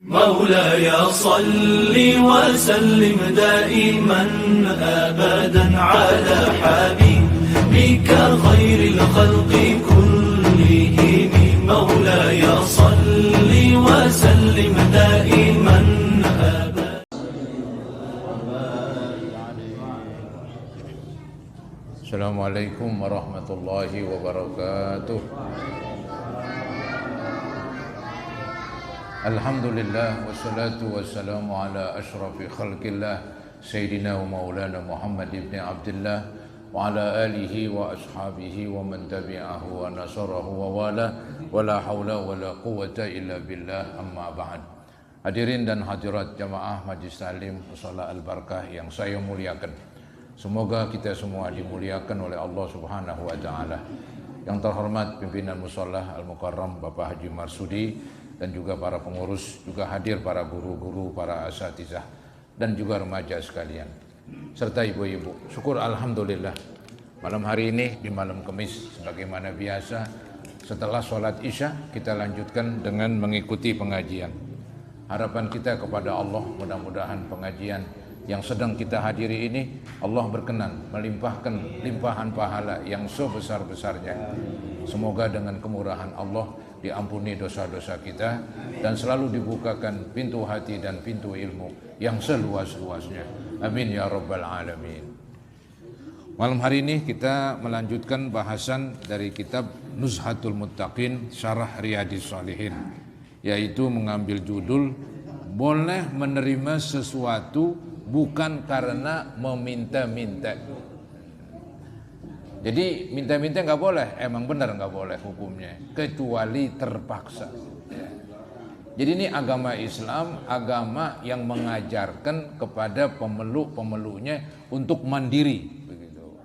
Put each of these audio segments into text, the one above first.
مولاي صل وسلم دائما أبدا على حبيبك خير الخلق كلهم مولاي صل وسلم دائما أبدا. السلام عليكم ورحمة الله وبركاته. Alhamdulillah wassalatu wassalamu ala ashrafi khalqillah Sayyidina wa maulana Muhammad ibn Abdullah wa ala alihi wa ashabihi wa man tabi'ahu wa nasarahu wa wala wa la hawla wa la quwwata illa billah amma ba'd. Hadirin dan hadirat jamaah Majlis Taklim Mushola Al-Barakah yang saya muliakan. Semoga kita semua dimuliakan oleh Allah Subhanahu wa taala. Yang terhormat pimpinan Mushola Al-Mukarram Bapak Haji Marsudi dan juga para pengurus, juga hadir para guru-guru, para asatizah, dan juga remaja sekalian, serta ibu-ibu. Syukur Alhamdulillah, malam hari ini di malam Kamis, sebagaimana biasa, setelah sholat Isya, kita lanjutkan dengan mengikuti pengajian. Harapan kita kepada Allah, mudah-mudahan pengajian yang sedang kita hadiri ini, Allah berkenan melimpahkan limpahan pahala yang sebesar-besarnya. Semoga dengan kemurahan Allah diampuni dosa-dosa kita dan selalu dibukakan pintu hati dan pintu ilmu yang seluas-luasnya. Amin ya rabbal alamin. Malam hari ini kita melanjutkan bahasan dari kitab Nuzhatul Muttaqin Syarah Riyadhis Shalihin, yaitu mengambil judul boleh menerima sesuatu bukan karena meminta-minta. Jadi minta-minta nggak boleh, emang benar nggak boleh hukumnya, kecuali terpaksa. Jadi ini agama Islam, agama yang mengajarkan kepada pemeluk-pemeluknya untuk mandiri, begitu.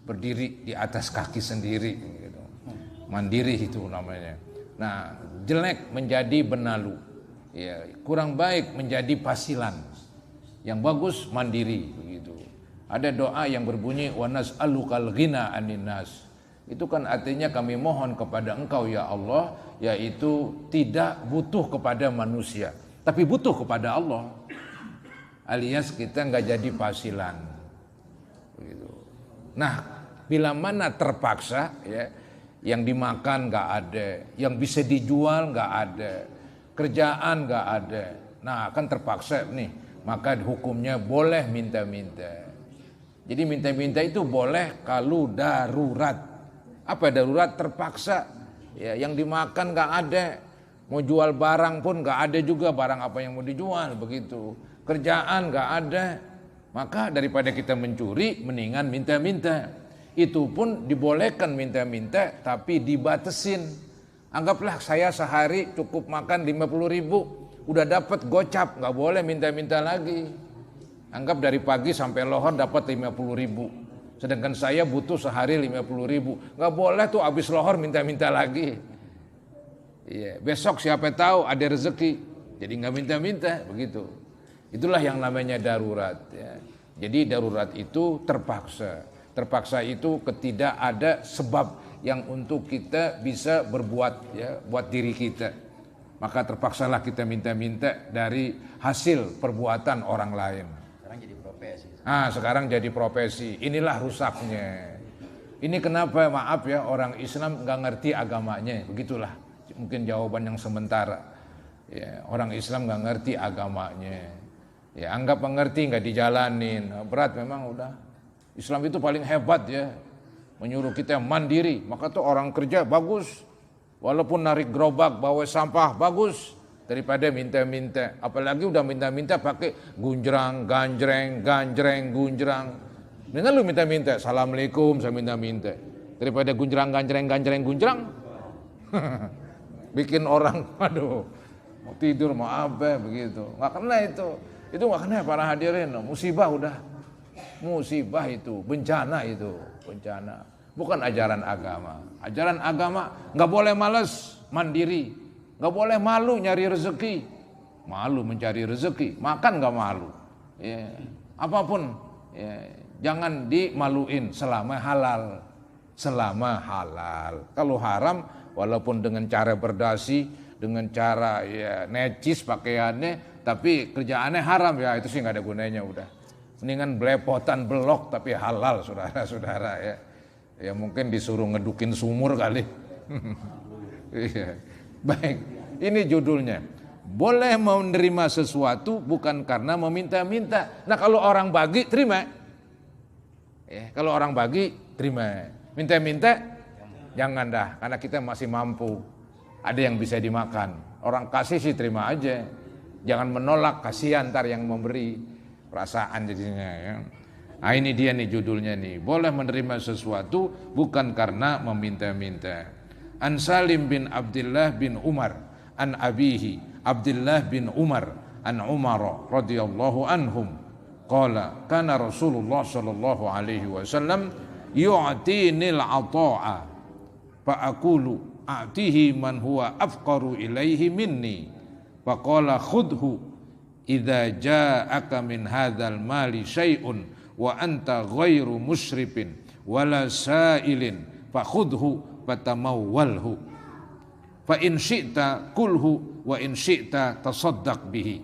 Berdiri di atas kaki sendiri, begitu. Mandiri itu namanya. Nah, jelek menjadi benalu, ya, kurang baik menjadi pasilan. Yang bagus mandiri, begitu. Ada doa yang berbunyi wa nas'alukal ghina 'anin nas. Itu kan artinya kami mohon kepada Engkau ya Allah, yaitu tidak butuh kepada manusia, tapi butuh kepada Allah. Alias kita enggak jadi pasilan. Begitu. Nah, bila mana terpaksa, ya, yang dimakan enggak ada, yang bisa dijual enggak ada, kerjaan enggak ada. Nah, kan terpaksa nih, maka hukumnya boleh minta-minta. Jadi minta-minta itu boleh kalau darurat. Apa darurat? Terpaksa. Ya, yang dimakan nggak ada, mau jual barang pun nggak ada juga barang apa yang mau dijual, begitu. Kerjaan nggak ada, maka daripada kita mencuri, mendingan minta-minta. Itu pun dibolehkan minta-minta, tapi dibatasin. Anggaplah saya sehari cukup makan 50.000, udah dapat gocap, nggak boleh minta-minta lagi. Anggap dari pagi sampai lohor dapat 50.000. Sedangkan saya butuh sehari 50.000. Nggak boleh tuh habis lohor minta-minta lagi. Iya, besok siapa tahu ada rezeki. Jadi nggak minta-minta, begitu. Itulah yang namanya darurat. Ya. Jadi darurat itu terpaksa. Terpaksa itu ketidak ada sebab yang untuk kita bisa berbuat, ya, buat diri kita. Maka terpaksalah kita minta-minta dari hasil perbuatan orang lain. Sekarang jadi profesi. Inilah rusaknya. Ini kenapa, maaf ya, orang Islam nggak ngerti agamanya. Begitulah mungkin jawaban yang sementara. Ya, orang Islam nggak ngerti agamanya. Ya, anggap mengerti nggak dijalanin. Berat memang udah. Islam itu paling hebat ya. Menyuruh kita mandiri. Maka tuh orang kerja bagus. Walaupun narik gerobak, bawa sampah bagus. Daripada minta-minta, apalagi udah minta-minta pakai gunjrang, ganjreng, gunjrang. Dengan lu minta-minta, assalamualaikum, saya minta-minta. Daripada gunjrang, gunjrang. Bikin orang, aduh, mau tidur, mau apa, begitu. Nggak kena itu nggak kena para hadirin. Musibah udah, musibah itu, bencana itu, bencana. Bukan ajaran agama. Ajaran agama nggak boleh malas, mandiri. Gak boleh malu nyari rezeki, malu mencari rezeki, makan gak malu, ya, apapun, ya, jangan dimaluin selama halal. Kalau haram, walaupun dengan cara berdasi, dengan cara ya necis pakaiannya, tapi kerjaannya haram, ya itu sih nggak ada gunanya udah. Mendingan belepotan belok tapi halal, saudara-saudara ya. Ya mungkin disuruh ngedukin sumur kali. Iya. Baik, ini judulnya. Boleh menerima sesuatu bukan karena meminta-minta. Nah kalau orang bagi, terima. Ya, kalau orang bagi, terima. Minta-minta, jangan dah, karena kita masih mampu. Ada yang bisa dimakan. Orang kasih sih terima aja. Jangan menolak, kasihan ntar yang memberi. Perasaan jadinya ya. Nah ini dia nih judulnya nih. Boleh menerima sesuatu bukan karena meminta-minta. An Salim bin Abdullah bin Umar an abihi Abdullah bin Umar an Umar radhiyallahu anhum qala kana Rasulullah sallallahu alaihi wasallam yu'tinil ata'a fa aqulu a'tihi man huwa afqaru ilaihi minni fa qala khudhu idza ja'aka min hadzal mali syai'un wa anta ghairu musyrifin wala sa'ilin fa khudhu fatamawwalhu fa in syi'ta kulhu wa in syi'ta tasaddaq bihi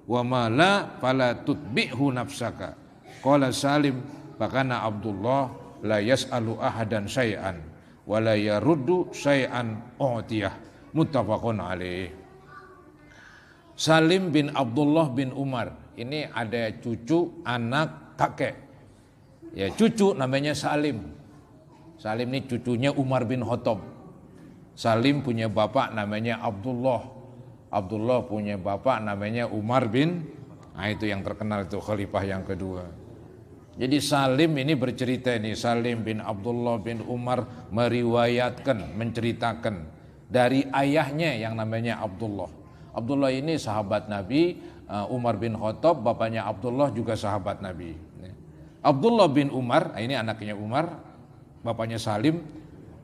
wa ma la fala tutbi'hu nafsaka. Qala Salim fakana Abdullah la yas'alu ahadan syai'an wa la yaruddu syai'an u'tiyah. Muttafaqun alaih. Salim bin Abdullah bin Umar, ini ada cucu anak kakek. Ya cucu namanya Salim. Salim ini cucunya Umar bin Khattab. Salim punya bapak namanya Abdullah. Abdullah punya bapak namanya Umar bin, nah itu yang terkenal itu khalifah yang kedua. Jadi Salim ini bercerita ini, Salim bin Abdullah bin Umar meriwayatkan, menceritakan dari ayahnya yang namanya Abdullah. Abdullah ini sahabat Nabi, Umar bin Khattab, bapaknya Abdullah juga sahabat Nabi. Abdullah bin Umar, ini anaknya Umar, bapaknya Salim.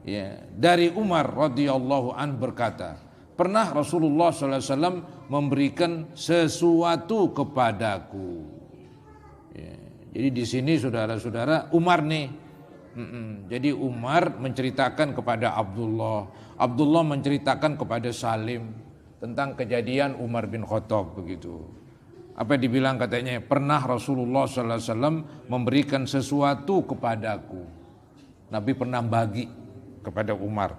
Ya, dari Umar radhiyallahu an berkata, pernah Rasulullah SAW memberikan sesuatu kepadaku. Ya, jadi di sini saudara-saudara Umar nih. Jadi Umar menceritakan kepada Abdullah, Abdullah menceritakan kepada Salim tentang kejadian Umar bin Khattab begitu. Apa dibilang katanya? Pernah Rasulullah SAW memberikan sesuatu kepadaku. Nabi pernah bagi kepada Umar.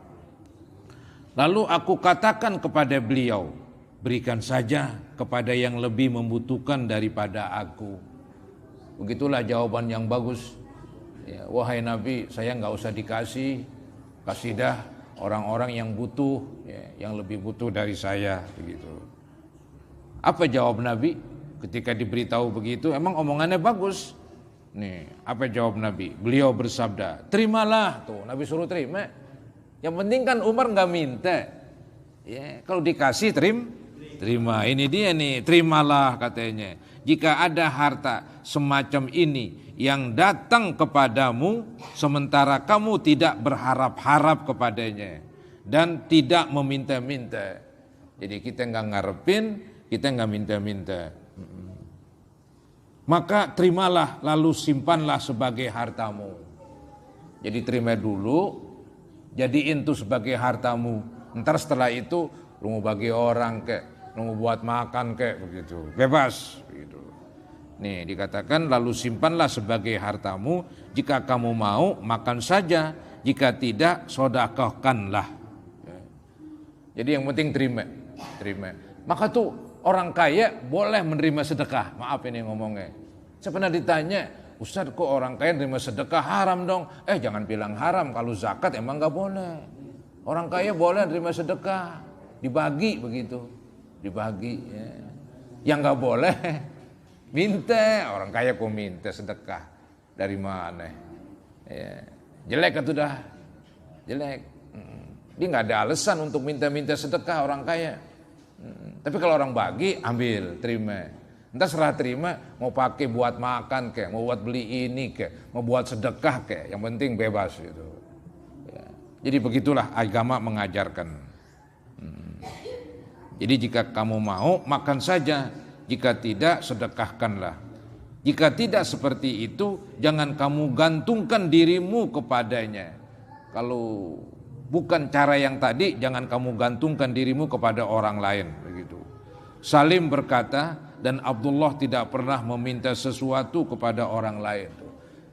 Lalu aku katakan kepada beliau, berikan saja kepada yang lebih membutuhkan daripada aku. Begitulah jawaban yang bagus. Ya, wahai Nabi, saya nggak usah dikasih, kasih dah orang-orang yang butuh, ya, yang lebih butuh dari saya. Begitu. Apa jawab Nabi ketika diberitahu begitu? Emang omongannya bagus. Nih, apa jawab Nabi? Beliau bersabda, terimalah. Tuh, Nabi suruh terima. Yang penting kan Umar nggak minta. Ya, kalau dikasih terima. Ini dia nih, terimalah katanya. Jika ada harta semacam ini yang datang kepadamu, sementara kamu tidak berharap-harap kepadanya dan tidak meminta-minta. Jadi kita nggak ngarepin, kita nggak minta-minta. Maka terimalah lalu simpanlah sebagai hartamu. Jadi terima dulu, jadiin tuh sebagai hartamu. Ntar setelah itu lu mau bagi orang kek, lu mau buat makan kek begitu. Bebas begitu. Nih dikatakan lalu simpanlah sebagai hartamu, jika kamu mau makan saja, jika tidak sedekahkanlah. Jadi yang penting terima. Maka tuh orang kaya boleh menerima sedekah. Maaf ini ngomongnya. Saya pernah ditanya, Ustaz kok orang kaya menerima sedekah haram dong? Jangan bilang haram, kalau zakat emang gak boleh. Orang kaya boleh menerima sedekah, dibagi begitu. Dibagi ya. Yang gak boleh, minta. Orang kaya kok minta sedekah. Dari mana? Ya. Jelek itu dah. Jelek. Dia gak ada alasan untuk minta-minta sedekah orang kaya. Tapi kalau orang bagi, ambil, terima. Entah serah terima, mau pakai buat makan kek, mau buat beli ini kek, mau buat sedekah kek, yang penting bebas gitu. Ya. Jadi begitulah agama mengajarkan. Jadi jika kamu mau, makan saja. Jika tidak, sedekahkanlah. Jika tidak seperti itu, jangan kamu gantungkan dirimu kepadanya. Kalau bukan cara yang tadi, jangan kamu gantungkan dirimu kepada orang lain, begitu. Salim berkata, dan Abdullah tidak pernah meminta sesuatu kepada orang lain.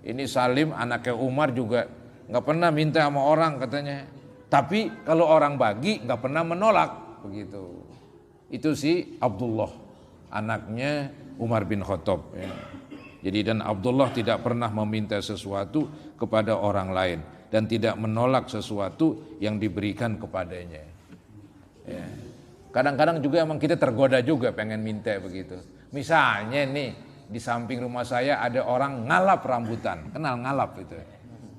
Ini Salim anaknya Umar juga nggak pernah minta sama orang katanya. Tapi kalau orang bagi nggak pernah menolak, begitu. Itu si Abdullah, anaknya Umar bin Khattab. Ya. Jadi dan Abdullah tidak pernah meminta sesuatu kepada orang lain dan tidak menolak sesuatu yang diberikan kepadanya. Ya. Kadang-kadang juga emang kita tergoda juga pengen minta begitu. Misalnya nih di samping rumah saya ada orang ngalap rambutan, kenal ngalap itu.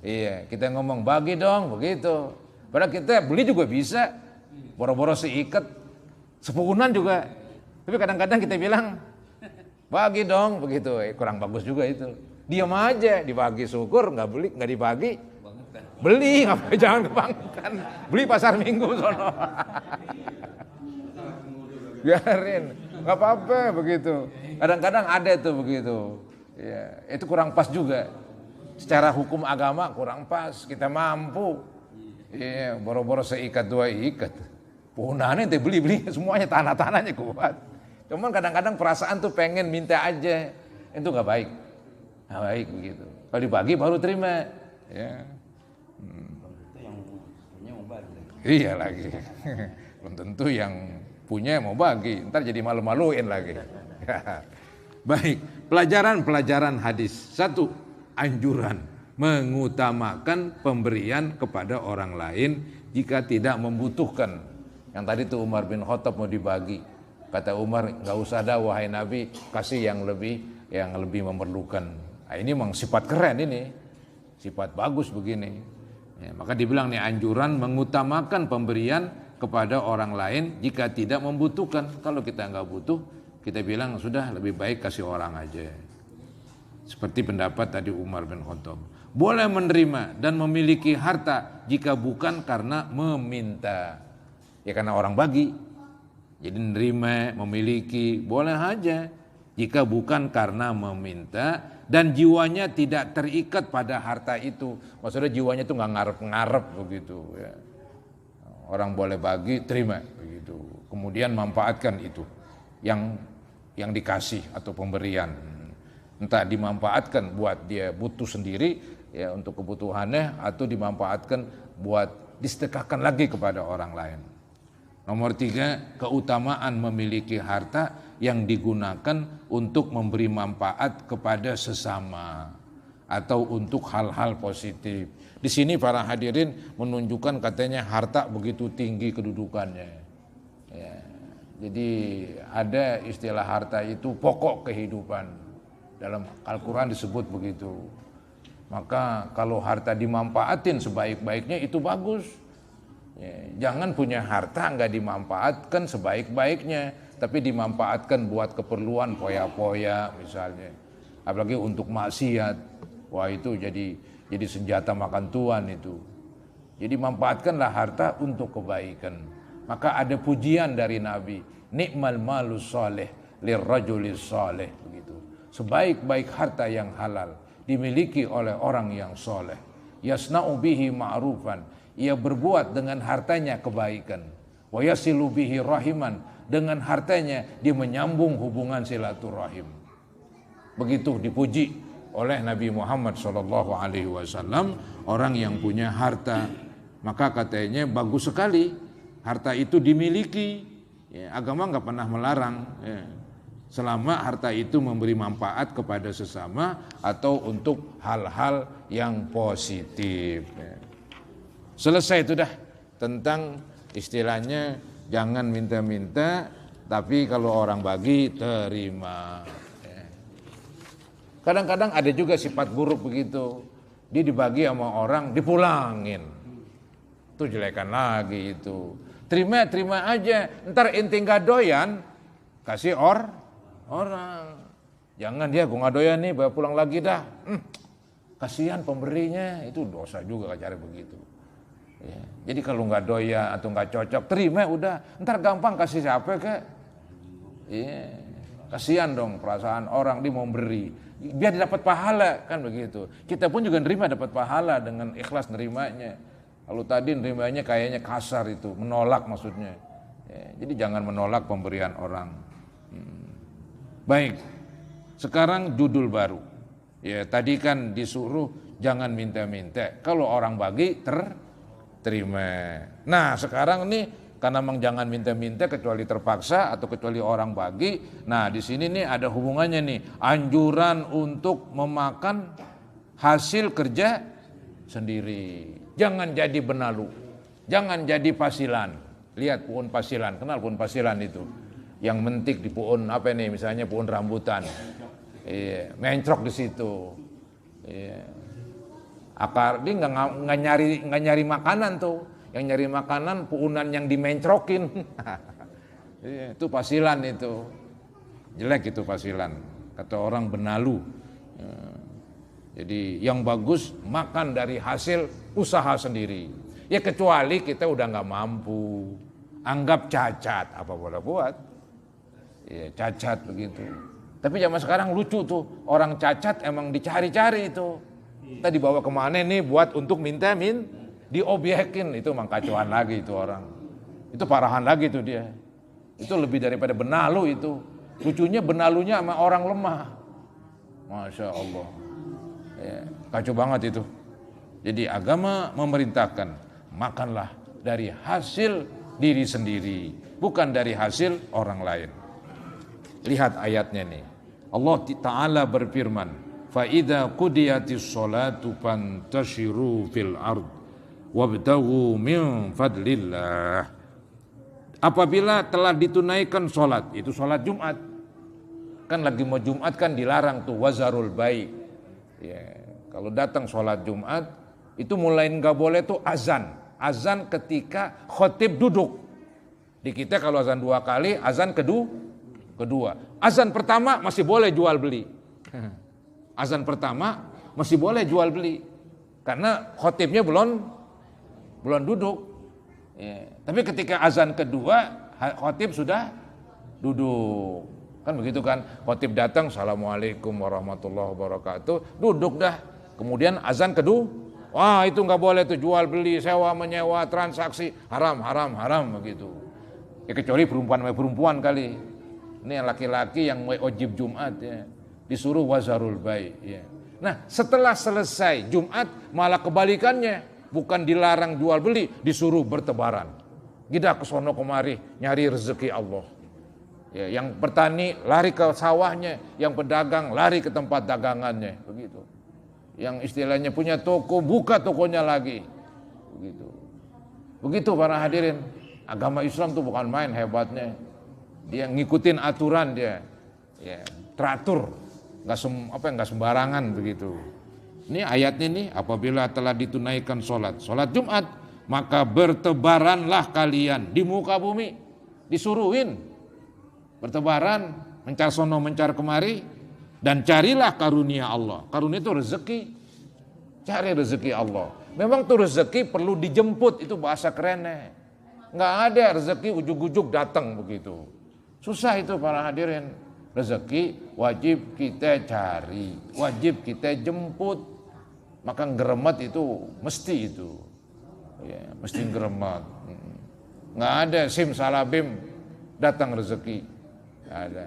Iya, kita ngomong bagi dong begitu. Padahal kita beli juga bisa, boro-boro seikat, sepuhunan juga. Tapi kadang-kadang kita bilang bagi dong begitu, kurang bagus juga itu. Diam aja, dibagi syukur, nggak beli, nggak dibagi, beli, ngapain jangan kebangetan. Beli pasar Minggu sono. Biarin, nggak apa-apa begitu. Kadang-kadang ada tuh begitu. Ya, itu kurang pas juga. Secara hukum agama kurang pas. Kita mampu. Iya, boro-boro seikat dua ikat. Punahnya ente beli-beli semuanya tanah-tanahnya kuat. Cuman kadang-kadang perasaan tuh pengen minta aja. Itu nggak baik. Nggak baik begitu. Kalau dibagi baru terima. Ya. Yang punya mau bagi. Iya lagi. Belum tentu yang punya mau bagi, ntar jadi malu-maluin lagi. Baik, pelajaran hadis. 1, anjuran mengutamakan pemberian kepada orang lain jika tidak membutuhkan. Yang tadi tuh Umar bin Khattab mau dibagi. Kata Umar, nggak usah dah wahai Nabi, kasih yang lebih memerlukan. Nah, ini memang sifat keren ini, sifat bagus begini. Ya, maka dibilang nih anjuran mengutamakan pemberian kepada orang lain jika tidak membutuhkan. Kalau kita nggak butuh, kita bilang sudah lebih baik kasih orang aja. Seperti pendapat tadi Umar bin Khattab. Boleh menerima dan memiliki harta jika bukan karena meminta. Ya karena orang bagi. Jadi menerima, memiliki, boleh aja. Jika bukan karena meminta dan jiwanya tidak terikat pada harta itu. Maksudnya jiwanya itu nggak ngarep-ngarep begitu ya. Orang boleh bagi, terima begitu. Kemudian manfaatkan itu yang dikasih atau pemberian. Entah dimanfaatkan buat dia butuh sendiri ya untuk kebutuhannya atau dimanfaatkan buat disedekahkan lagi kepada orang lain. Nomor 3, keutamaan memiliki harta yang digunakan untuk memberi manfaat kepada sesama atau untuk hal-hal positif. Di sini para hadirin menunjukkan katanya harta begitu tinggi kedudukannya. Ya, jadi ada istilah harta itu pokok kehidupan. Dalam Al-Quran disebut begitu. Maka kalau harta dimanfaatin sebaik-baiknya itu bagus. Ya, jangan punya harta nggak dimanfaatkan sebaik-baiknya, tapi dimanfaatkan buat keperluan poya-poya misalnya. Apalagi untuk maksiat. Wah itu jadi senjata makan tuan itu. Jadi manfaatkanlah harta untuk kebaikan. Maka ada pujian dari Nabi, nikmal malus saleh lirrajulis saleh begitu. Sebaik-baik harta yang halal dimiliki oleh orang yang soleh. Yasna'u bihi ma'rufan, ia berbuat dengan hartanya kebaikan. Wa yasilu bihi rahiman, dengan hartanya dia menyambung hubungan silaturahim. Begitu dipuji oleh Nabi Muhammad SAW orang yang punya harta. Maka katanya bagus sekali harta itu dimiliki. Ya, agama nggak pernah melarang. Ya. Selama harta itu memberi manfaat kepada sesama atau untuk hal-hal yang positif. Ya. Selesai itu dah tentang istilahnya jangan minta-minta, tapi kalau orang bagi terima. Kadang-kadang ada juga sifat buruk begitu. Dia dibagi sama orang, dipulangin. Itu jelekan lagi itu. Terima aja. Ntar inti gak doyan, kasih orang. Jangan dia gue gak doyan nih, bawa pulang lagi dah. Kasihan pemberinya, itu dosa juga cara begitu. Ya. Jadi kalau gak doyan atau gak cocok, terima udah. Ntar gampang kasih siapa kek. Iya. Kasihan dong perasaan orang dia mau beri. Biar dapat pahala kan begitu. Kita pun juga nerima dapat pahala dengan ikhlas nerimanya. Kalau tadi nerimanya kayaknya kasar itu, menolak maksudnya. Jadi jangan menolak pemberian orang. Baik, sekarang judul baru. Ya tadi kan disuruh jangan minta-minta. Kalau orang bagi terima. Nah sekarang nih karena memang jangan minta-minta kecuali terpaksa atau kecuali orang bagi. Nah di sini nih ada hubungannya nih. Anjuran untuk memakan hasil kerja sendiri. Jangan jadi benalu. Jangan jadi pasilan. Lihat pohon pasilan, kenal pohon pasilan itu? Yang mentik di pohon apa nih? Misalnya pohon rambutan. Mencrok di situ. Akar dia nggak nyari makanan tuh. Yang nyari makanan puunan yang dimencrokin. Itu pasilan itu. Jelek itu pasilan. Kata orang benalu. Jadi yang bagus makan dari hasil usaha sendiri. Ya kecuali kita udah nggak mampu. Anggap cacat, apa boleh buat. Ya cacat begitu. Tapi zaman sekarang lucu tuh, orang cacat emang dicari-cari itu. Kita dibawa kemana nih buat untuk minta diobyekin, itu emang kacauan lagi itu orang. Itu parahan lagi tuh dia. Itu lebih daripada benalu itu. Lucunya benalunya sama orang lemah. Masya Allah. Ya, kacau banget itu. Jadi agama memerintahkan, makanlah dari hasil diri sendiri, bukan dari hasil orang lain. Lihat ayatnya nih. Allah Ta'ala berfirman, فَإِذَا قُدِيَتِ الصَّلَاةُ فَانْتَشِرُوا فِي الْأَرْضِ وَابْتَغُوا مِنْ فَضْلِ اللَّهِ. Apabila telah ditunaikan sholat, itu sholat Jumat. Kan lagi mau Jumat kan dilarang tuh, wazarul bai'. Ya, kalau datang sholat Jumat, itu mulai nggak boleh tuh azan. Azan ketika khotib duduk. Di kita kalau azan 2 kali, azan kedua. Azan pertama masih boleh jual beli. Azan pertama masih boleh jual beli. Karena khotibnya belum duduk. Ya. Tapi ketika azan kedua, khotib sudah duduk. Kan begitu kan, khotib datang, Assalamualaikum warahmatullahi wabarakatuh, duduk dah. Kemudian azan kedua, wah itu nggak boleh tuh jual beli, sewa menyewa, transaksi, haram begitu. Ya kecuali perempuan kali. Ini yang laki-laki yang wajib Jumat ya, disuruh wazarul bai'. Ya. Nah setelah selesai Jumat malah kebalikannya, bukan dilarang jual beli, disuruh bertebaran. Kita ke sono kemari nyari rezeki Allah. Ya, yang petani lari ke sawahnya, yang pedagang lari ke tempat dagangannya, begitu. Yang istilahnya punya toko, buka tokonya lagi, begitu. Begitu para hadirin, agama Islam tuh bukan main hebatnya. Dia ngikutin aturan dia, ya, teratur, nggak sembarangan begitu. Ini ayatnya nih, apabila telah ditunaikan sholat Jumat, maka bertebaranlah kalian di muka bumi, disuruhin bertebaran, mencar sono mencar kemari, dan carilah karunia Allah. Karunia itu rezeki, cari rezeki Allah. Memang tuh rezeki perlu dijemput, itu bahasa kerennya. Nggak ada rezeki ujuk-ujuk datang begitu. Susah itu para hadirin. Rezeki wajib kita cari, wajib kita jemput. Maka ngeremet itu mesti itu, ya, mesti ngeremet. Nggak ada simsalabim datang rezeki, nggak ada.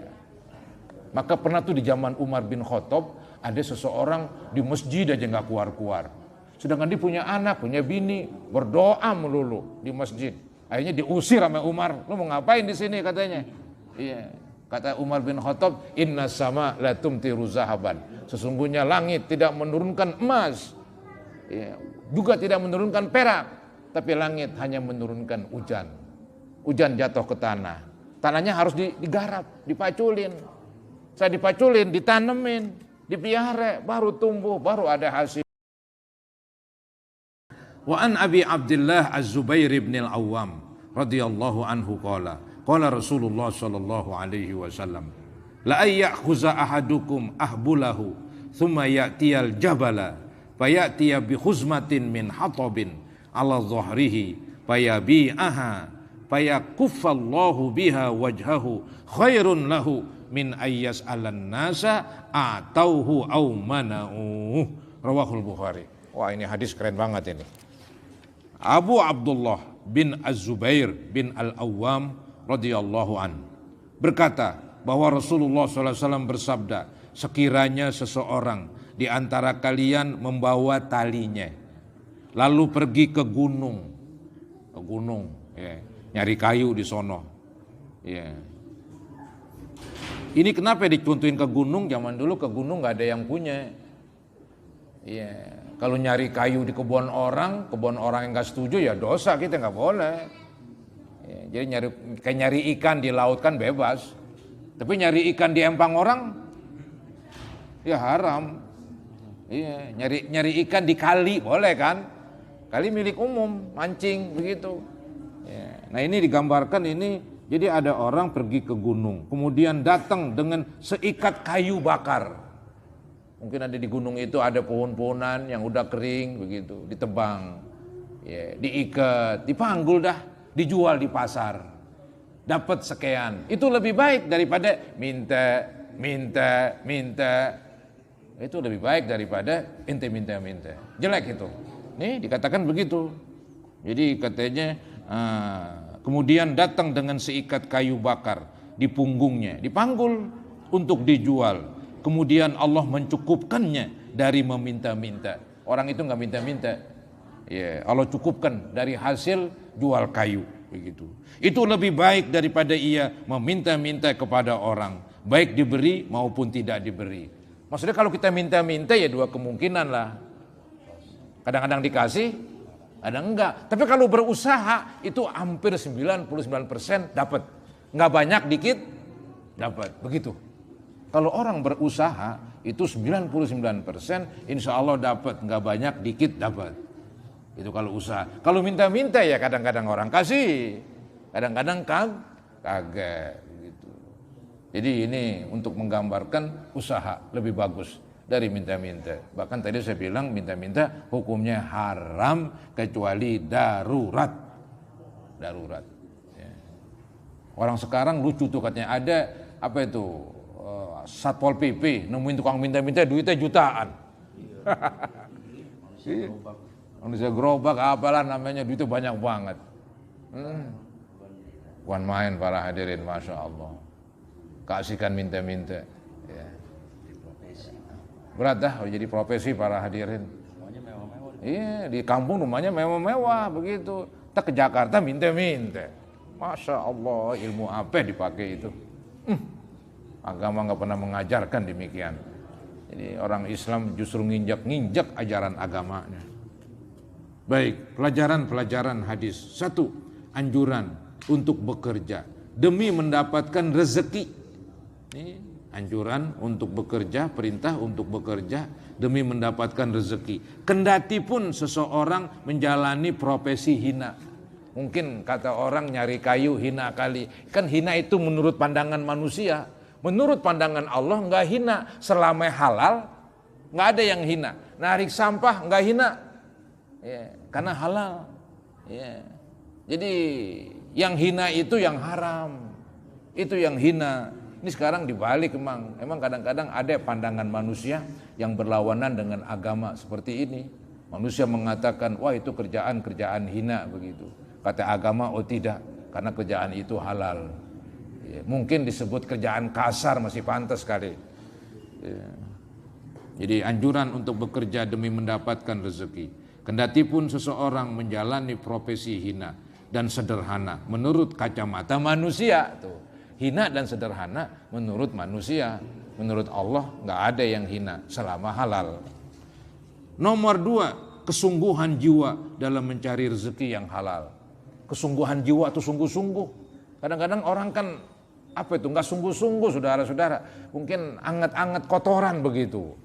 Maka pernah tuh di zaman Umar bin Khattab ada seseorang di masjid aja nggak keluar-keluar. Sedangkan dia punya anak, punya bini, berdoa melulu di masjid. Akhirnya diusir sama Umar. Lu mau ngapain di sini katanya? Iya. Kata Umar bin Khattab, inna sama la tumtiru zahaban. Sesungguhnya langit tidak menurunkan emas, ya, juga tidak menurunkan perak, tapi langit hanya menurunkan hujan. Hujan jatuh ke tanah, tanahnya harus digarap, dipaculin. Saya dipaculin, ditanemin, dipelihara, baru tumbuh, baru ada hasil. Wa an Abi Abdullah Az-Zubair bin Al-Awwam radhiyallahu anhu qala Rasulullah sallallahu alaihi wasallam, la ayyakhuza ahadukum ahbulahu thumma ya'tiyal jabala fayatiya bi khuzmatin min hatabin ala dhahrihi fayabi'aha fayakuffallahu biha wajhahu khairun lahu min ayyas alan nasa atauhu au mana'uh. Rawahul Bukhari. Wah ini hadis keren banget ini. Abu Abdullah bin Az-Zubair bin Al-Awwam radhiyallahu an berkata bahwa Rasulullah SAW bersabda, sekiranya seseorang di antara kalian membawa talinya lalu pergi ke gunung, ya, nyari kayu di sono, ya. Ini kenapa dicontohin ke gunung? Zaman dulu ke gunung nggak ada yang punya. Ya, kalau nyari kayu di kebun orang yang nggak setuju ya dosa, kita nggak boleh. Ya, jadi kayak nyari ikan di laut kan bebas, tapi nyari ikan di empang orang ya haram. Iya, nyari ikan di kali boleh kan? Kali milik umum, mancing begitu. Ya, nah ini digambarkan ini. Jadi ada orang pergi ke gunung, kemudian datang dengan seikat kayu bakar. Mungkin ada di gunung itu ada pohon-pohonan yang udah kering begitu, ditebang, ya, diikat, dipanggul dah, dijual di pasar. Dapat sekian. Itu lebih baik daripada minta. Itu lebih baik daripada ente minta. Jelek itu. Nih dikatakan begitu. Jadi katanya kemudian datang dengan seikat kayu bakar di punggungnya, dipanggul untuk dijual. Kemudian Allah mencukupkannya dari meminta-minta. Orang itu nggak minta-minta, ya, Allah cukupkan dari hasil jual kayu, begitu. Itu lebih baik daripada ia meminta-minta kepada orang, baik diberi maupun tidak diberi. Maksudnya kalau kita minta-minta ya dua kemungkinan lah. Kadang-kadang dikasih, ada enggak. Tapi kalau berusaha itu hampir 99% dapat. Enggak banyak dikit dapat. Begitu. Kalau orang berusaha itu 99% insya Allah dapat. Enggak banyak dikit dapat. Itu kalau usaha. Kalau minta-minta ya kadang-kadang orang kasih. Kadang-kadang kagak. Gitu. Jadi ini untuk menggambarkan usaha lebih bagus dari minta-minta. Bahkan tadi saya bilang minta-minta hukumnya haram kecuali darurat. Ya. Orang sekarang lucu tuh katanya ada apa itu Satpol PP nemuin tukang minta-minta duitnya jutaan. Manusia gerobak apalah namanya, duitnya banyak banget. Bukan main para hadirin, Masya Allah. Kasihkan minta-minta. Ya. Berat dah jadi profesi para hadirin. Semuanya mewah-mewah. Iya, di kampung rumahnya mewah-mewah begitu. Kita ke Jakarta minta-minta. Masya Allah, ilmu apa dipakai itu? Agama nggak pernah mengajarkan demikian. Jadi orang Islam justru nginjak ajaran agamanya. Baik, pelajaran hadis. 1, anjuran untuk bekerja demi mendapatkan rezeki. Ini anjuran untuk bekerja, perintah untuk bekerja demi mendapatkan rezeki. Kendati pun seseorang menjalani profesi hina. Mungkin kata orang nyari kayu hina kali. Kan hina itu menurut pandangan manusia. Menurut pandangan Allah enggak hina. Selama halal enggak ada yang hina. Narik sampah enggak hina. Ya, karena halal. Ya. Jadi yang hina itu yang haram. Itu yang hina. Ini sekarang dibalik emang kadang-kadang ada pandangan manusia yang berlawanan dengan agama seperti ini. Manusia mengatakan, wah itu kerjaan hina begitu. Kata agama, oh tidak, karena kerjaan itu halal. Ya, mungkin disebut kerjaan kasar masih pantas kali. Ya. Jadi anjuran untuk bekerja demi mendapatkan rezeki. Kendati pun seseorang menjalani profesi hina dan sederhana menurut kacamata manusia tuh. Hina dan sederhana menurut manusia, menurut Allah nggak ada yang hina selama halal. Nomor 2, kesungguhan jiwa dalam mencari rezeki yang halal. Kesungguhan jiwa itu sungguh-sungguh. Kadang-kadang orang kan apa itu nggak sungguh-sungguh, saudara-saudara. Mungkin anget-anget kotoran begitu.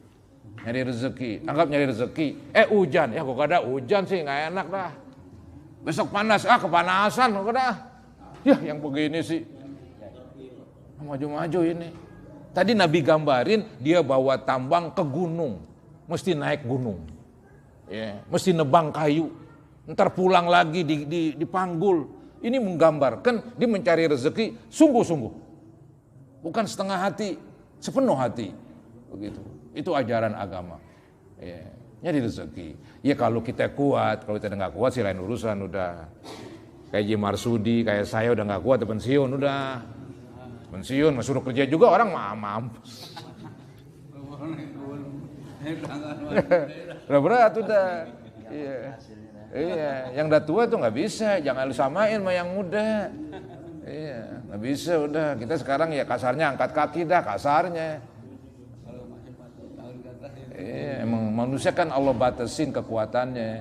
Nyari rezeki, anggap nyari rezeki. Hujan, ya kok ada hujan sih nggak enak dah. Besok panas, kepanasan kok dah. Ya yang begini sih. Maju-maju ini. Tadi Nabi gambarin dia bawa tambang ke gunung, mesti naik gunung, ya, mesti nebang kayu, ntar pulang lagi dipanggul. Ini menggambarkan dia mencari rezeki sungguh-sungguh, bukan setengah hati, sepenuh hati, begitu. Itu ajaran agama. Ya. nyari rezeki. Ya kalau kita kuat, kalau kita nggak kuat sih lain urusan udah. Kayak Ji Marsudi, kayak saya udah nggak kuat, pensiun udah. Pensiun, suruh kerja juga orang mampus. Udah berat udah. Iya. Iya, yang udah tua tuh nggak bisa, jangan lu samain sama yang muda. Iya, nggak bisa udah. Kita sekarang ya kasarnya angkat kaki dah kasarnya. Iya, emang manusia kan Allah batasin kekuatannya.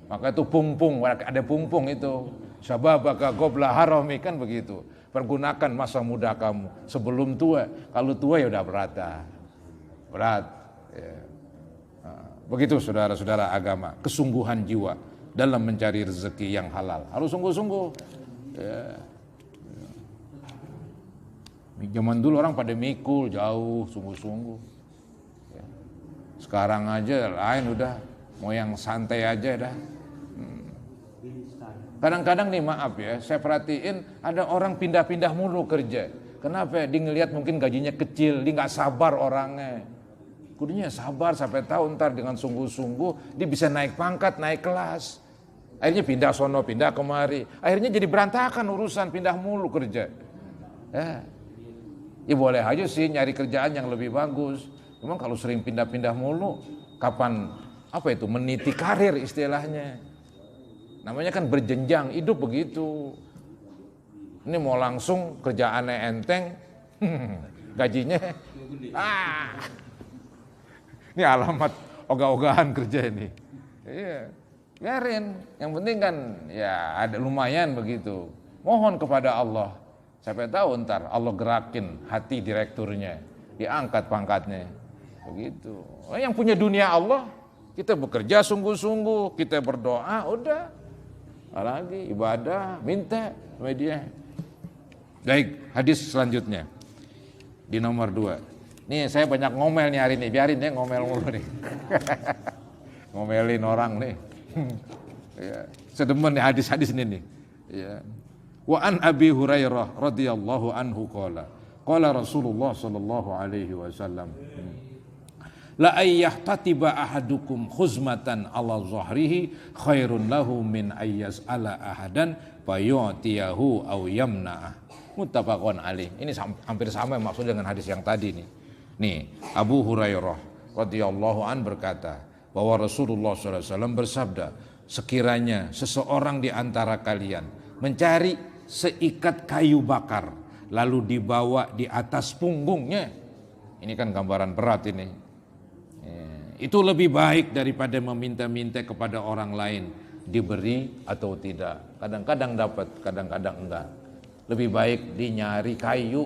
Maka itu pungpung, ada pungpung itu. Syababaka qabla harami kan begitu. Pergunakan masa muda kamu sebelum tua. Kalau tua ya udah berat dah. Berat. Ya. Nah, begitu saudara-saudara agama, kesungguhan jiwa dalam mencari rezeki yang halal. Harus sungguh-sungguh. Ya. Zaman dulu orang pada mikul jauh, sungguh-sungguh. Ya. Sekarang aja lain udah, mau yang santai aja dah. Kadang-kadang nih maaf ya, saya perhatiin ada orang pindah-pindah mulu kerja. Kenapa? Dia ngelihat mungkin gajinya kecil, dia nggak sabar orangnya. Kudunya sabar sampai tahu ntar dengan sungguh-sungguh dia bisa naik pangkat, naik kelas. Akhirnya pindah sono, pindah kemari. Akhirnya jadi berantakan urusan, pindah mulu kerja. Ya boleh aja sih nyari kerjaan yang lebih bagus. Memang kalau sering pindah-pindah mulu, kapan meniti karir istilahnya. Namanya kan berjenjang, hidup begitu. Ini mau langsung kerjaannya enteng, gajinya, ini alamat ogah-ogahan kerja ini. Iya, biarin. Yang penting kan ya ada lumayan begitu. Mohon kepada Allah. Siapa tahu ntar Allah gerakin hati direkturnya, diangkat pangkatnya. Begitu. Yang punya dunia Allah, kita bekerja sungguh-sungguh, kita berdoa, udah. Lagi ibadah, minta sama dia. Baik, hadis selanjutnya di nomor 2. Nih saya banyak ngomel nih hari ini, biarin ya ngomel mulu nih. Ngomelin orang nih. Ya, sedemen nih hadis-hadis ini nih. Ya. Wa an Abi Hurairah radhiyallahu anhu qala Rasulullah sallallahu alaihi wasallam la ayyahtiba ahadukum khuzmatan ala zahrihi khairun lahu min ayyas ala ahadan fayu'tiyahu aw yamna'ah. Muttafaqun alaih. Ini hampir sama maksud dengan hadis yang tadi nih. Nih, Abu Hurairah radhiyallahu an berkata bahwa Rasulullah SAW bersabda, sekiranya seseorang di antara kalian mencari seikat kayu bakar lalu dibawa di atas punggungnya. Ini kan gambaran berat ini. Itu lebih baik daripada meminta-minta kepada orang lain diberi atau tidak. Kadang-kadang dapat, kadang-kadang enggak. Lebih baik dinyari kayu,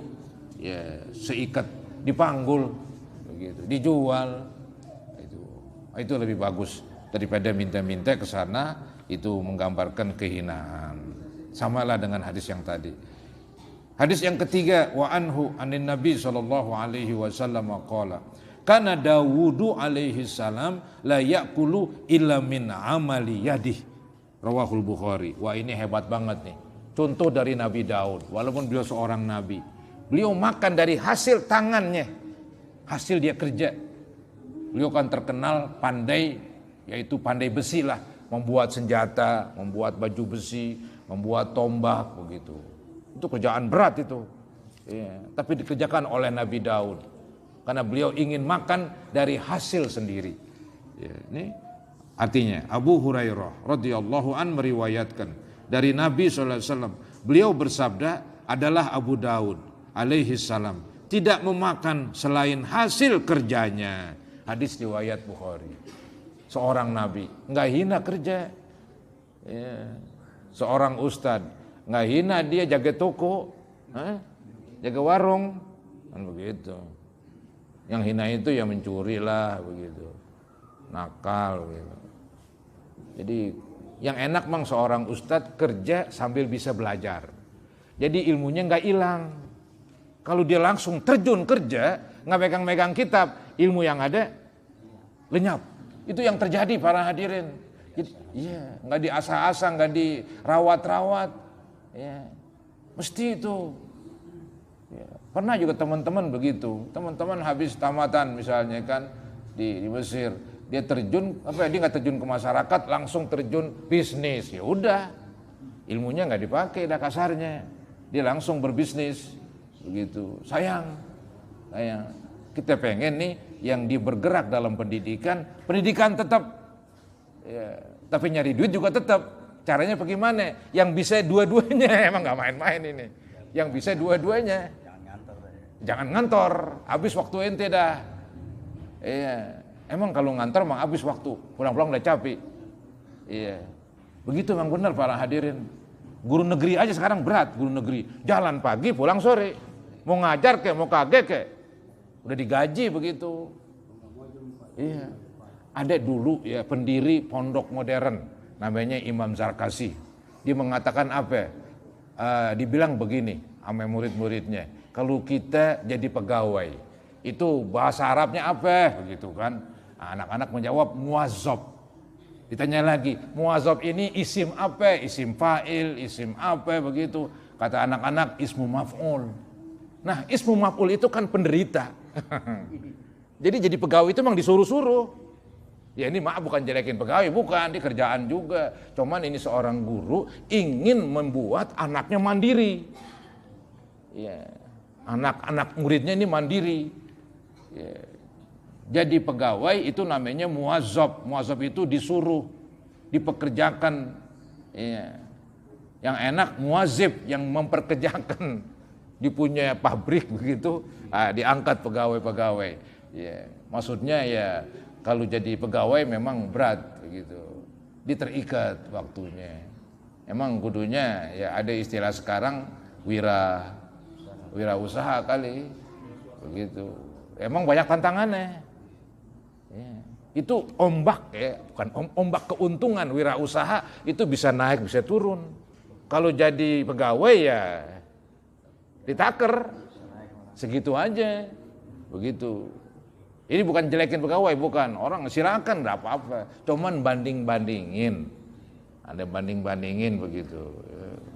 ya seikat dipanggul, begitu, dijual. Itu lebih bagus daripada minta-minta ke sana. Itu menggambarkan kehinaan. Samalah dengan hadis yang tadi. Hadis yang ketiga, wa anhu anin Nabi sallallahu alaihi wasallam qala kana Dawudu alaihi salam la ya'kulu illa min amali yadih. Rawahul Bukhari. Wah, ini hebat banget nih. Contoh dari Nabi Daud, walaupun beliau seorang nabi, beliau makan dari hasil tangannya, hasil dia kerja. Beliau kan terkenal pandai, yaitu pandai besi lah, membuat senjata, membuat baju besi, membuat tombak begitu. Itu kerjaan berat itu. Ya, tapi dikerjakan oleh Nabi Daud. Karena beliau ingin makan dari hasil sendiri. Ya, ini artinya Abu Hurairah radhiyallahu an meriwayatkan dari Nabi SAW. Beliau bersabda adalah Abu Daud alaihi salam tidak memakan selain hasil kerjanya. Hadis riwayat Bukhari. Seorang Nabi nggak hina kerja. Ya. Seorang ustadz nggak hina dia jaga toko, jaga warung, kan begitu. Yang hina itu ya mencuri lah begitu, nakal gitu. Jadi yang enak mang seorang ustadz kerja sambil bisa belajar. Jadi ilmunya nggak hilang. Kalau dia langsung terjun kerja, nggak megang-megang kitab, ilmu yang ada lenyap. Itu yang terjadi para hadirin. Jadi, iya, nggak diasah-asah, nggak dirawat-rawat, ya, mesti itu. Ya, pernah juga teman-teman begitu, teman-teman habis tamatan misalnya kan di Mesir, Dia terjun dia nggak terjun ke masyarakat, langsung terjun bisnis. Ya udah, ilmunya nggak dipakai, dah kasarnya. Dia langsung berbisnis, begitu. Sayang. Kita pengen nih yang dia bergerak dalam pendidikan tetap, ya, tapi nyari duit juga tetap. Caranya bagaimana? Yang bisa dua-duanya, emang nggak main-main ini. Yang bisa dua-duanya. Jangan ngantor, habis waktu ente dah. Iya. Emang kalau ngantor emang habis waktu, pulang-pulang udah capek. Iya. Begitu memang benar para hadirin. Guru negeri aja sekarang berat, guru negeri. Jalan pagi, pulang sore. Mau ngajar kek, mau kagak kek. Udah digaji begitu. Iya. Ada dulu ya pendiri pondok modern, namanya Imam Zarkasi. Dia mengatakan apa? Dibilang begini sama murid-muridnya. Kalau kita jadi pegawai, itu bahasa Arabnya apa? Begitu kan. Anak-anak menjawab muazzab. Ditanya lagi, muazzab ini isim apa? Isim fa'il, isim apa begitu. Kata anak-anak ismu maf'ul. Nah, ismu maf'ul itu kan penderita. Jadi pegawai itu memang disuruh-suruh. Ya ini maaf bukan jelekin pegawai, bukan, di kerjaan juga. Cuman ini seorang guru ingin membuat anaknya mandiri. Ya, anak-anak muridnya ini mandiri. Ya. Jadi pegawai itu namanya muazzab. Muazzab itu disuruh, dipekerjakan. Ya. Yang enak muazib, yang memperkerjakan. Dipunya pabrik begitu, diangkat pegawai-pegawai. Ya. Maksudnya ya kalau jadi pegawai memang berat begitu. Diterikat waktunya. Emang kudunya ya ada istilah sekarang wira usaha kali. Begitu. Emang banyak tantangannya. Ya. Itu ombak ya, bukan ombak keuntungan. Wirausaha itu bisa naik, bisa turun. Kalau jadi pegawai ya ditaker, segitu aja, begitu. Ini bukan jelekin pegawai, bukan. Orang silakan, enggak apa-apa. Cuman banding-bandingin, ada banding-bandingin begitu.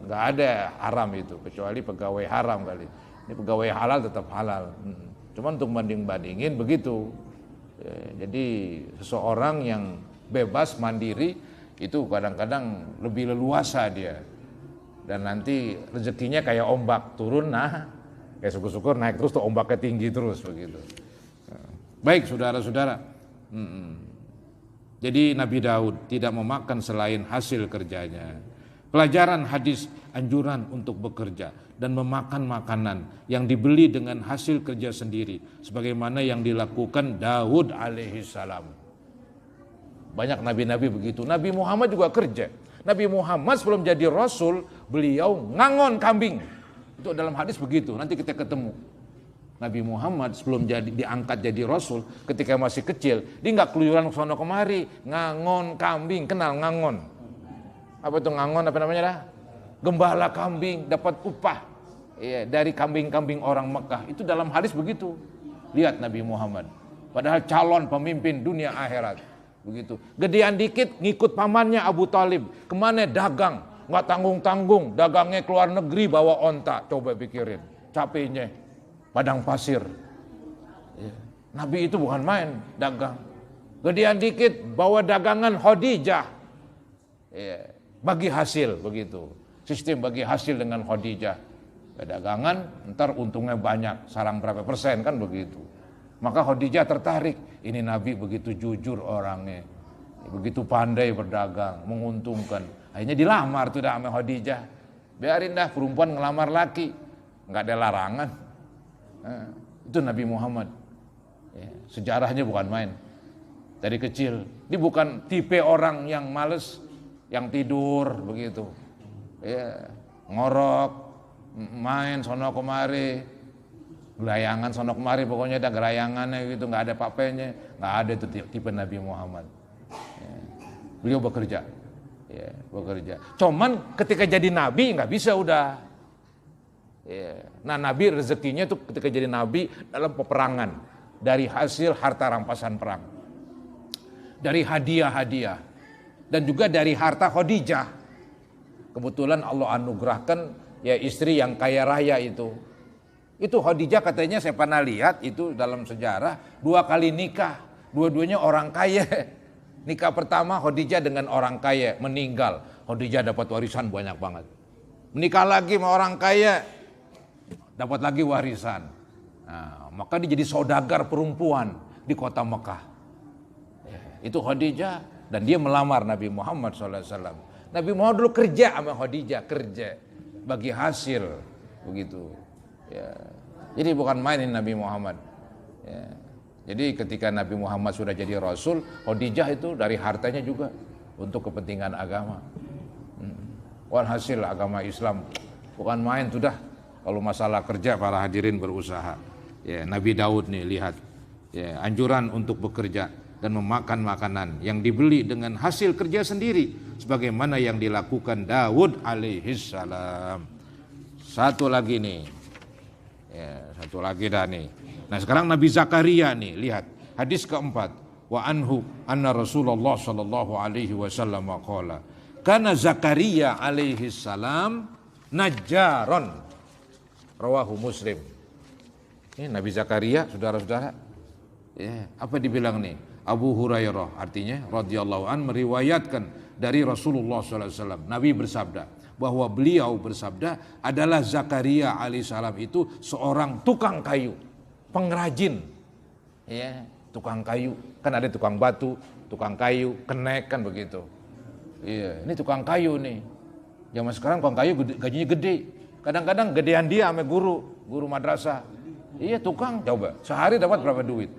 Enggak ada haram itu, kecuali pegawai haram kali. Ini pegawai halal tetap halal. Cuman untuk banding-bandingin begitu. Jadi seseorang yang bebas mandiri itu kadang-kadang lebih leluasa dia, dan nanti rezekinya kayak ombak turun, nah kayak syukur-syukur naik terus tuh ombaknya tinggi terus begitu. Baik saudara-saudara, jadi Nabi Daud tidak memakan selain hasil kerjanya. Pelajaran hadis anjuran untuk bekerja dan memakan makanan yang dibeli dengan hasil kerja sendiri, sebagaimana yang dilakukan Daud alaihi salam. Banyak nabi-nabi begitu. Nabi Muhammad juga kerja. Nabi Muhammad sebelum jadi rasul, beliau ngangon kambing. Itu dalam hadis begitu. Nanti kita ketemu. Nabi Muhammad sebelum diangkat jadi rasul, ketika masih kecil, dia nggak keluyuran sono kemari, ngangon kambing. Kenal ngangon? Apa itu ngangon? Apa namanya dah? Gembala kambing, dapat upah ya, dari kambing-kambing orang Mekah. Itu dalam hadis begitu. Lihat Nabi Muhammad. Padahal calon pemimpin dunia akhirat. Begitu. Gedean dikit ngikut pamannya Abu Talib. Kemana dagang? Nggak tanggung-tanggung. Dagangnya keluar negeri bawa onta. Coba pikirin. Capeknya. Padang pasir. Ya. Nabi itu bukan main dagang. Gedean dikit bawa dagangan Khadijah. Ya. Bagi hasil begitu. Sistem bagi hasil dengan Khadijah. Dagangan, ntar untungnya banyak. Sarang berapa persen kan begitu. Maka Khadijah tertarik. Ini Nabi begitu jujur orangnya. Begitu pandai berdagang, menguntungkan. Akhirnya dilamar tuh dah sama Khadijah. Biarin dah perempuan ngelamar laki. Nggak ada larangan. Nah, itu Nabi Muhammad. Ya, sejarahnya bukan main. Dari kecil. Dia bukan tipe orang yang males, yang tidur begitu. Ya, ngorok, main sono kemari, gelayangan sono kemari, pokoknya ada gelayangannya gitu, nggak ada papenya, nggak ada itu tipe Nabi Muhammad. Ya. Beliau bekerja, ya, bekerja. Cuman ketika jadi nabi nggak bisa udah. Ya. Nah nabi rezekinya tuh ketika jadi nabi dalam peperangan, dari hasil harta rampasan perang, dari hadiah-hadiah, dan juga dari harta Khadijah. Kebetulan Allah anugerahkan ya istri yang kaya raya itu. Itu Khadijah katanya saya pernah lihat itu dalam sejarah 2 kali nikah. Dua-duanya orang kaya. Nikah pertama Khadijah dengan orang kaya, meninggal. Khadijah dapat warisan banyak banget. Menikah lagi sama orang kaya, dapat lagi warisan. Nah, maka dia jadi saudagar perempuan di kota Mekah. Itu Khadijah, dan dia melamar Nabi Muhammad SAW. Nabi Muhammad dulu kerja sama Khadijah, kerja bagi hasil begitu. Ya. Jadi bukan mainin Nabi Muhammad. Ya. Jadi ketika Nabi Muhammad sudah jadi Rasul, Khadijah itu dari hartanya juga untuk kepentingan agama. Walhasil agama Islam bukan main sudah. Kalau masalah kerja para hadirin berusaha. Ya, Nabi Daud nih lihat, ya, anjuran untuk bekerja dan memakan makanan yang dibeli dengan hasil kerja sendiri, sebagaimana yang dilakukan Daud alaihissalam. Satu lagi nih, ya, satu lagi dah nih. Nah sekarang Nabi Zakaria nih, lihat hadis keempat. Wa anhu anna Rasulullah sallallahu alaihi wasallam qala kana Zakaria alaihi salam najjaron, rawahu Muslim. Ini Nabi Zakaria, saudara-saudara. Ya, apa dibilang nih? Abu Hurairah artinya radhiyallahu an meriwayatkan dari Rasulullah sallallahu alaihi wasallam. Nabi bersabda bahwa beliau bersabda adalah Zakaria alaihissalam itu seorang tukang kayu, pengrajin. Ya, tukang kayu. Kan ada tukang batu, tukang kayu, kenek kan begitu. Iya, ini tukang kayu nih. Zaman sekarang tukang kayu gajinya gede. Kadang-kadang gedean dia sama guru madrasah. Iya, tukang, coba. Sehari dapat berapa duit?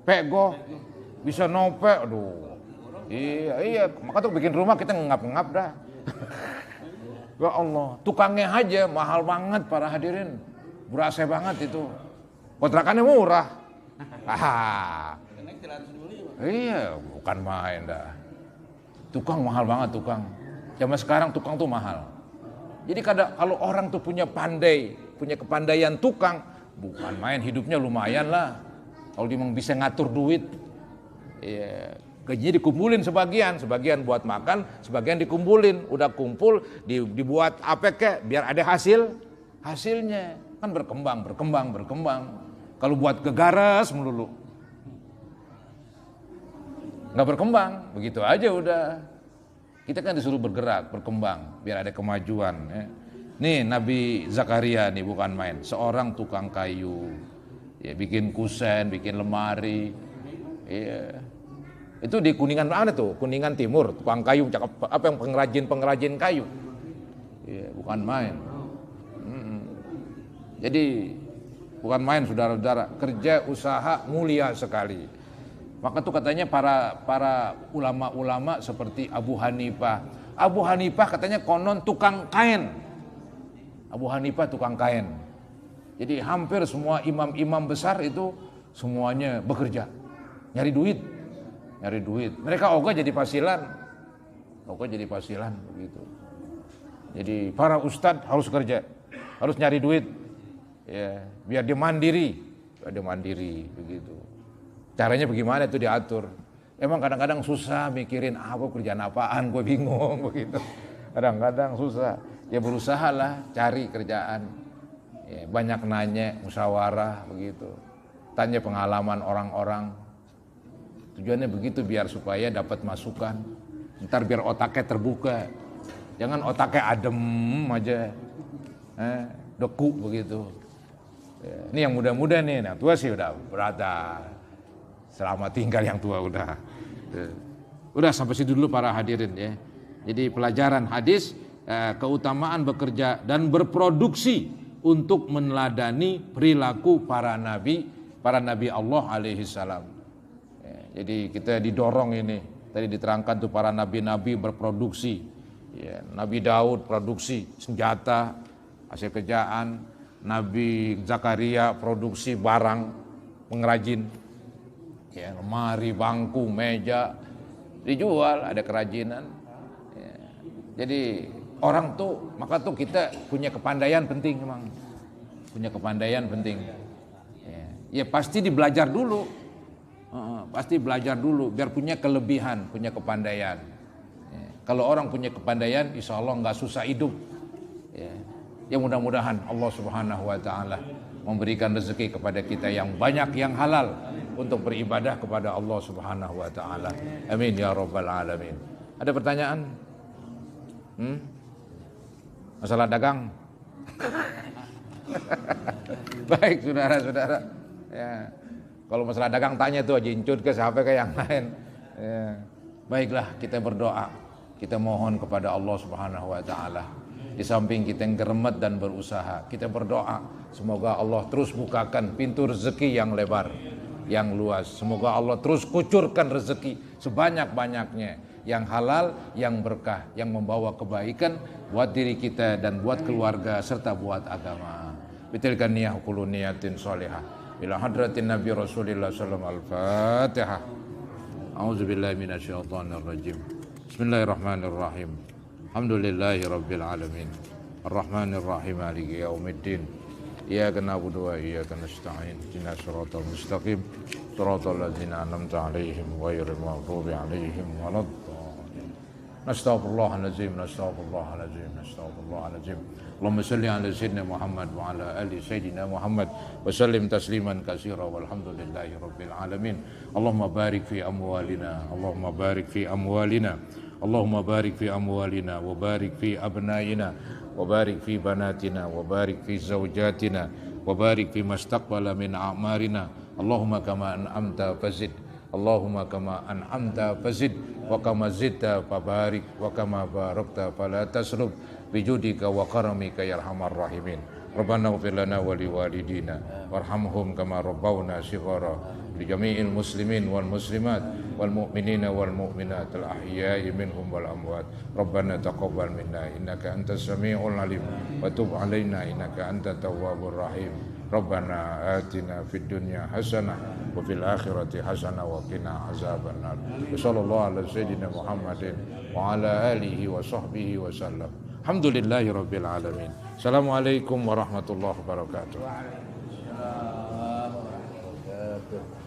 Pego, bisa nope, aduh. Iya, maka tuh bikin rumah kita ngap-ngap dah. Ya Allah, tukangnya aja mahal banget para hadirin. Berasa banget itu. Kontrakannya murah. Iya, bukan main dah. Tukang mahal banget tukang. Zaman sekarang tukang tuh mahal. Jadi kalau orang tuh punya kepandaian tukang, bukan main, hidupnya lumayan lah. Kalau dia bisa ngatur duit, ya, gajinya dikumpulin sebagian buat makan, sebagian dikumpulin. Udah kumpul, dibuat apa kek, biar ada hasilnya. Kan berkembang. Kalau buat kegaras melulu, nggak berkembang, begitu aja udah. Kita kan disuruh bergerak, berkembang, biar ada kemajuan. Ya. Nih Nabi Zakaria nih bukan main, seorang tukang kayu, ya, bikin kusen, bikin lemari. Ya. Itu di Kuningan mana tuh? Kuningan Timur, tukang kayu, apa yang pengrajin kayu. Ya, bukan main. Jadi bukan main saudara-saudara, kerja usaha mulia sekali. Maka tuh katanya para ulama-ulama seperti Abu Hanifah. Abu Hanifah katanya konon tukang kain. Abu Hanifah tukang kain. Jadi hampir semua imam-imam besar itu semuanya bekerja. Nyari duit. Mereka ogah jadi pasilan begitu. Jadi para ustadz harus kerja, harus nyari duit. Ya, biar dia mandiri begitu. Caranya bagaimana itu diatur. Emang kadang-kadang susah mikirin apa kerjaan apaan, gue bingung begitu. Kadang-kadang susah. Ya berusahalah cari kerjaan. Ya, banyak nanya, musyawarah begitu. Tanya pengalaman orang-orang. Tujuannya begitu biar supaya dapat masukan. Ntar biar otaknya terbuka. Jangan otaknya adem aja. Deku begitu. Ya, ini yang muda-muda nih, nah tua sih udah berada. Selamat tinggal yang tua udah. Udah sampai situ dulu para hadirin ya. Jadi pelajaran hadis, keutamaan bekerja dan berproduksi untuk meneladani perilaku para nabi Allah alaihi salam. Ya, jadi kita didorong ini. Tadi diterangkan tuh para nabi-nabi berproduksi. Ya, Nabi Daud produksi senjata, hasil kerjaan. Nabi Zakaria produksi barang, pengrajin. Ya, lemari, bangku, meja dijual, ada kerajinan. Ya. Jadi orang tuh, maka tuh kita punya kepandaian penting memang, Ya pasti belajar dulu, biar punya kelebihan, punya kepandaian. Ya. Kalau orang punya kepandaian, insya Allah nggak susah hidup. Ya mudah-mudahan Allah Subhanahu Wa Taala memberikan rezeki kepada kita yang banyak, yang halal. untuk beribadah kepada Allah Subhanahu wa taala. Amin ya rabbal alamin. Ada pertanyaan? Masalah dagang? Baik saudara-saudara. Ya. Kalau masalah dagang tanya tuh Haji Incut ke siapa ke yang lain. Ya. Baiklah, kita berdoa. Kita mohon kepada Allah Subhanahu wa taala. Di samping kita yang geremet dan berusaha, kita berdoa semoga Allah terus bukakan pintu rezeki yang lebar, yang luas. Semoga Allah terus kucurkan rezeki sebanyak-banyaknya, yang halal, yang berkah, yang membawa kebaikan buat diri kita dan buat keluarga serta buat agama. Bitilkan niyah kullu niyatin sholihah ila hadratin Nabi Rasulillah sallallahu alaihi wasallam. Al-Fatihah. A'udzubillahi minasyaitonir rajim. Bismillahirrahmanirrahim. Alhamdulillahi rabbil alamin. Arrahmanir rahim maliki yaumiddin. Iyyaka na'budu wa iyyaka nasta'in. Ihdinas siratal mustaqim. Siratal ladzina an'amta 'alaihim ghairil maghdubi 'alaihim waladdallin. Nastaghfirullahalazim, nastaghfirullahalazim, nastaghfirullahalazim. Allahumma shalli 'ala sayyidina Muhammad wa 'ala ali sayyidina Muhammad wa sallim tasliman katsira walhamdulillahi rabbil alamin. Allahumma barik fi amwalina, Allahumma barik fi amwalina. Allahumma barik fi amwalina wa barik fi abnaina wa barik fi banatina wa barik fi zawjatina wa barik fi mastaqbala min a'marina. Allahumma kama an'amta fazid, Allahumma kama an'amta fazid, wa kama zidta fabarik, wa kama barakta fala tasrub, bijudika wa karamika ya arhamar rahimin. Rabbana ighfir lana wa liwalidina warhamhum kama rabbawna shighara, li jami'il muslimin wal muslimat wal mu'minina wal mu'minat al ahya'i minhum wal amwat. Rabbana taqabbal minna innaka antas samiul alim wa tub alaina innaka antat tawwabur rahim. Rabbana atina fid dunya hasanah wa fil akhirati hasanah wa qina azabannar. Sallallahu ala sayyidina Muhammadin wa ala alihi wa sahbihi wa sallam. Alhamdulillahi rabbil alamin. Assalamualaikum warahmatullahi wabarakatuh. Waalaikumsalam warahmatullahi wabarakatuh.